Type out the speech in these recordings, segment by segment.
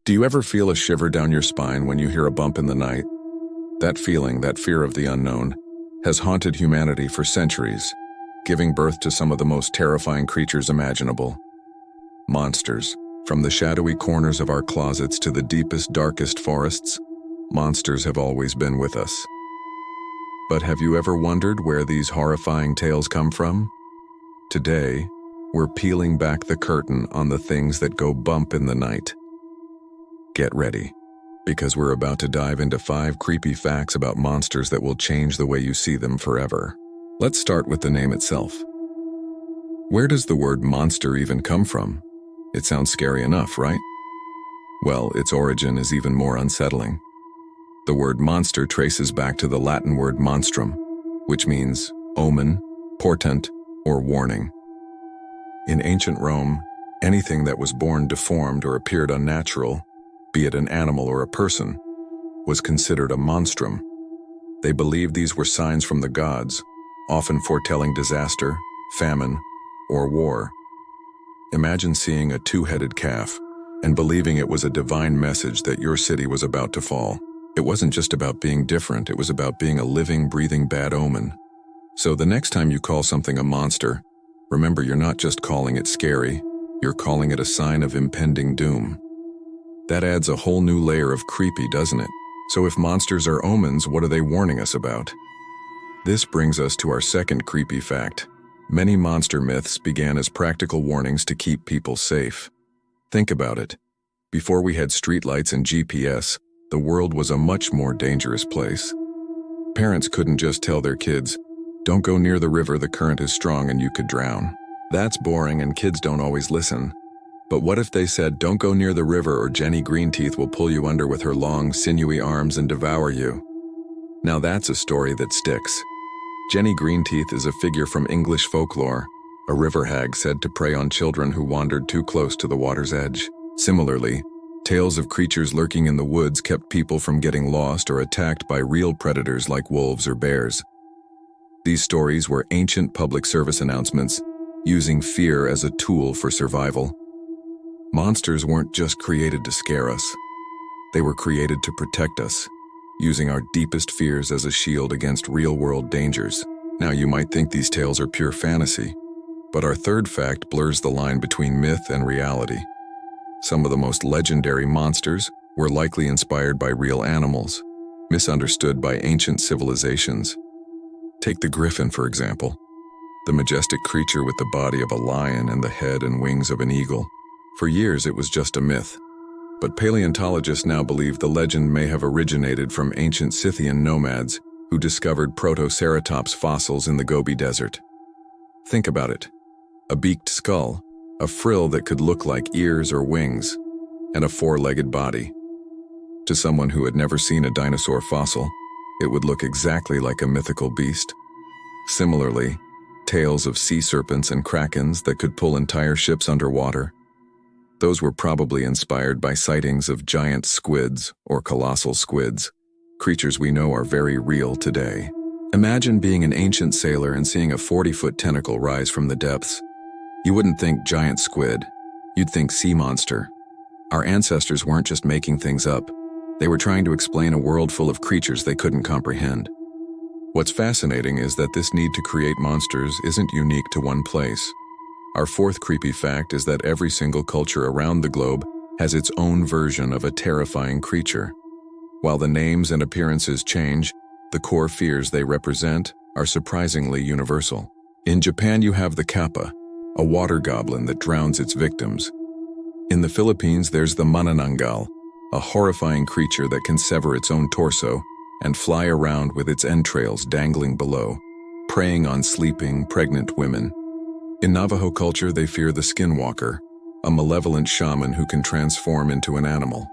Do you ever feel a shiver down your spine when you hear a bump in the night? That feeling, that fear of the unknown, has haunted humanity for centuries, giving birth to some of the most terrifying creatures imaginable. Monsters. From the shadowy corners of our closets to the deepest, darkest forests, monsters have always been with us. But have you ever wondered where these horrifying tales come from? Today, we're peeling back the curtain on the things that go bump in the night. Get ready, because we're about to dive into 5 creepy facts about monsters that will change the way you see them forever. Let's start with the name itself. Where does the word monster even come from? It sounds scary enough, right? Well, its origin is even more unsettling. The word monster traces back to the Latin word monstrum, which means omen, portent, or warning. In ancient Rome, anything that was born deformed or appeared unnatural, be it an animal or a person, was considered a monstrum. They believed these were signs from the gods, often foretelling disaster, famine, or war. Imagine seeing a 2-headed calf and believing it was a divine message that your city was about to fall. It wasn't just about being different, it was about being a living, breathing bad omen. So the next time you call something a monster, remember you're not just calling it scary, you're calling it a sign of impending doom. That adds a whole new layer of creepy, doesn't it? So if monsters are omens, what are they warning us about? This brings us to our second creepy fact. Many monster myths began as practical warnings to keep people safe. Think about it. Before we had streetlights and GPS, the world was a much more dangerous place. Parents couldn't just tell their kids, "Don't go near the river, the current is strong and you could drown." That's boring and kids don't always listen. But what if they said, "Don't go near the river or Jenny Greenteeth will pull you under with her long, sinewy arms and devour you"? Now that's a story that sticks. Jenny Greenteeth is a figure from English folklore, a river hag said to prey on children who wandered too close to the water's edge. Similarly, tales of creatures lurking in the woods kept people from getting lost or attacked by real predators like wolves or bears. These stories were ancient public service announcements, using fear as a tool for survival. Monsters weren't just created to scare us. They were created to protect us, using our deepest fears as a shield against real-world dangers. Now you might think these tales are pure fantasy, but our third fact blurs the line between myth and reality. Some of the most legendary monsters were likely inspired by real animals, misunderstood by ancient civilizations. Take the griffin, for example, the majestic creature with the body of a lion and the head and wings of an eagle. For years it was just a myth. But paleontologists now believe the legend may have originated from ancient Scythian nomads who discovered Protoceratops fossils in the Gobi Desert. Think about it. A beaked skull, a frill that could look like ears or wings, and a 4-legged body. To someone who had never seen a dinosaur fossil, it would look exactly like a mythical beast. Similarly, tales of sea serpents and krakens that could pull entire ships underwater. Those were probably inspired by sightings of giant squids or colossal squids, creatures we know are very real today. Imagine being an ancient sailor and seeing a 40-foot tentacle rise from the depths. You wouldn't think giant squid, you'd think sea monster. Our ancestors weren't just making things up, they were trying to explain a world full of creatures they couldn't comprehend. What's fascinating is that this need to create monsters isn't unique to one place. Our fourth creepy fact is that every single culture around the globe has its own version of a terrifying creature. While the names and appearances change, the core fears they represent are surprisingly universal. In Japan you have the kappa, a water goblin that drowns its victims. In the Philippines there's the manananggal, a horrifying creature that can sever its own torso and fly around with its entrails dangling below, preying on sleeping, pregnant women. In Navajo culture, they fear the skinwalker, a malevolent shaman who can transform into an animal.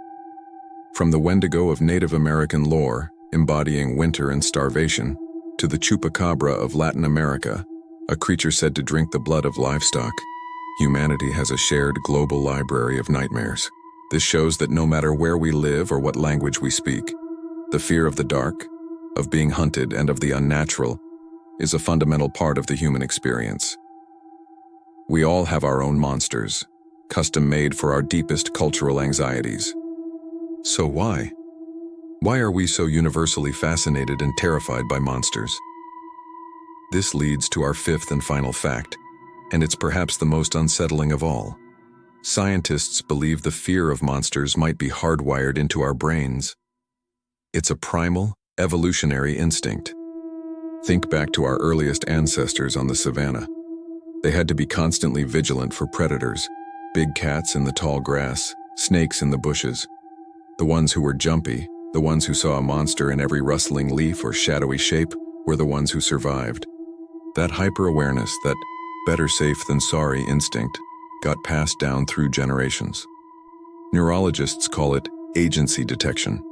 From the Wendigo of Native American lore, embodying winter and starvation, to the chupacabra of Latin America, a creature said to drink the blood of livestock, humanity has a shared global library of nightmares. This shows that no matter where we live or what language we speak, the fear of the dark, of being hunted, and of the unnatural is a fundamental part of the human experience. We all have our own monsters, custom-made for our deepest cultural anxieties. So why? Why are we so universally fascinated and terrified by monsters? This leads to our fifth and final fact, and it's perhaps the most unsettling of all. Scientists believe the fear of monsters might be hardwired into our brains. It's a primal, evolutionary instinct. Think back to our earliest ancestors on the savannah. They had to be constantly vigilant for predators, big cats in the tall grass, snakes in the bushes. The ones who were jumpy, the ones who saw a monster in every rustling leaf or shadowy shape, were the ones who survived. That hyper-awareness, that better safe than sorry instinct, got passed down through generations. Neurologists call it agency detection,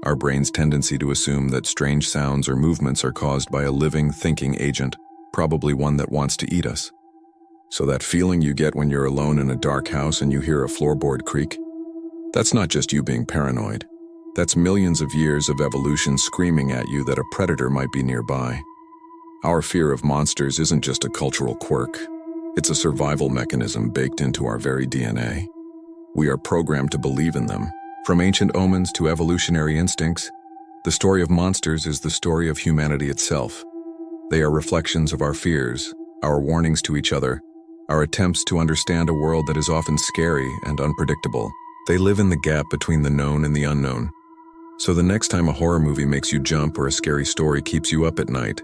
our brain's tendency to assume that strange sounds or movements are caused by a living, thinking agent, probably one that wants to eat us. So that feeling you get when you're alone in a dark house and you hear a floorboard creak? That's not just you being paranoid. That's millions of years of evolution screaming at you that a predator might be nearby. Our fear of monsters isn't just a cultural quirk. It's a survival mechanism baked into our very DNA. We are programmed to believe in them. From ancient omens to evolutionary instincts, the story of monsters is the story of humanity itself. They are reflections of our fears, our warnings to each other, our attempts to understand a world that is often scary and unpredictable. They live in the gap between the known and the unknown. So the next time a horror movie makes you jump or a scary story keeps you up at night,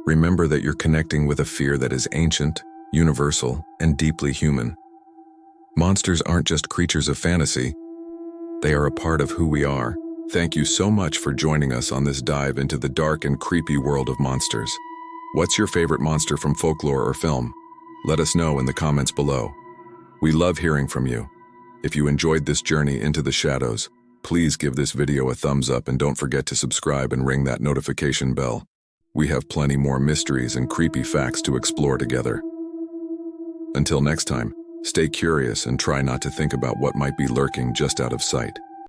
remember that you're connecting with a fear that is ancient, universal, and deeply human. Monsters aren't just creatures of fantasy. They are a part of who we are. Thank you so much for joining us on this dive into the dark and creepy world of monsters. What's your favorite monster from folklore or film? Let us know in the comments below. We love hearing from you. If you enjoyed this journey into the shadows, please give this video a thumbs up and don't forget to subscribe and ring that notification bell. We have plenty more mysteries and creepy facts to explore together. Until next time, stay curious and try not to think about what might be lurking just out of sight.